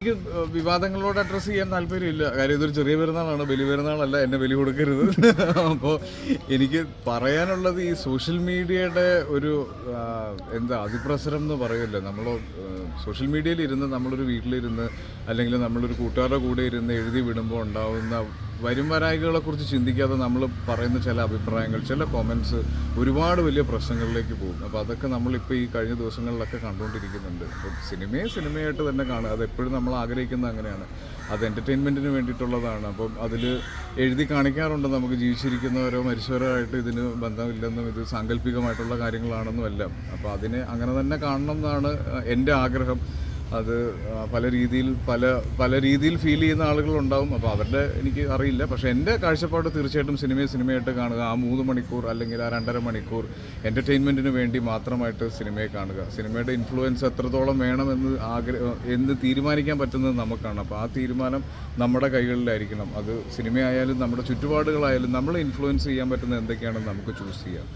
എനിക്ക് വിവാദങ്ങളോട് അഡ്രസ്സ് ചെയ്യാൻ താല്പര്യമില്ല. കാര്യം ഇതൊരു ചെറിയ പെരുന്നാളാണ്, ബലി പെരുന്നാളല്ല, എന്നെ ബലി കൊടുക്കരുത്. അപ്പോൾ എനിക്ക് പറയാനുള്ളത് ഈ സോഷ്യൽ മീഡിയയുടെ ഒരു അതിപ്രസരം എന്ന് പറയുമല്ലോ. നമ്മൾ സോഷ്യൽ മീഡിയയിൽ ഇരുന്ന് നമ്മളൊരു വീട്ടിലിരുന്ന് അല്ലെങ്കിൽ നമ്മളൊരു കൂട്ടുകാരുടെ കൂടെ ഇരുന്ന് എഴുതി വിടുമ്പോൾ ഉണ്ടാകുന്ന വരും വരായികളെക്കുറിച്ച് ചിന്തിക്കാതെ നമ്മൾ പറയുന്ന ചില അഭിപ്രായങ്ങൾ, ചില കൊമൻസ് ഒരുപാട് വലിയ പ്രശ്നങ്ങളിലേക്ക് പോകും. അപ്പോൾ അതൊക്കെ നമ്മളിപ്പോൾ ഈ കഴിഞ്ഞ ദിവസങ്ങളിലൊക്കെ കണ്ടുകൊണ്ടിരിക്കുന്നുണ്ട്. അപ്പോൾ സിനിമയായിട്ട് തന്നെ കാണുക, അതെപ്പോഴും നമ്മൾ ആഗ്രഹിക്കുന്നത് അങ്ങനെയാണ്. അത് എൻ്റർടൈൻമെൻറ്റിന് വേണ്ടിയിട്ടുള്ളതാണ്. അപ്പം അതിൽ എഴുതി കാണിക്കാറുണ്ട് നമുക്ക് ജീവിച്ചിരിക്കുന്നവരോ മരിച്ചവരോ ആയിട്ട് ഇതിന് ബന്ധമില്ലെന്നും ഇത് സാങ്കല്പികമായിട്ടുള്ള കാര്യങ്ങളാണെന്നും എല്ലാം. അപ്പോൾ അതിനെ അങ്ങനെ തന്നെ കാണണം എന്നാണ് എൻ്റെ ആഗ്രഹം. അത് പല രീതിയിൽ ഫീൽ ചെയ്യുന്ന ആളുകളുണ്ടാവും. അപ്പോൾ അവരുടെ എനിക്ക് അറിയില്ല. പക്ഷേ എൻ്റെ കാഴ്ചപ്പാട് തീർച്ചയായിട്ടും സിനിമയായിട്ട് കാണുക. ആ 3 മണിക്കൂർ അല്ലെങ്കിൽ ആ 2.5 മണിക്കൂർ എൻ്റർടൈൻമെൻറ്റിന് വേണ്ടി മാത്രമായിട്ട് സിനിമയെ കാണുക. സിനിമയുടെ ഇൻഫ്ലുവൻസ് എത്രത്തോളം വേണമെന്ന് എന്ന് തീരുമാനിക്കാൻ പറ്റുന്നത് നമുക്കാണ്. അപ്പോൾ ആ തീരുമാനം നമ്മുടെ കൈകളിലായിരിക്കണം. അത് സിനിമയായാലും നമ്മുടെ ചുറ്റുപാടുകളായാലും നമ്മളെ ഇൻഫ്ലുവൻസ് ചെയ്യാൻ പറ്റുന്ന എന്തൊക്കെയാണെന്ന് നമുക്ക് ചൂസ് ചെയ്യാം.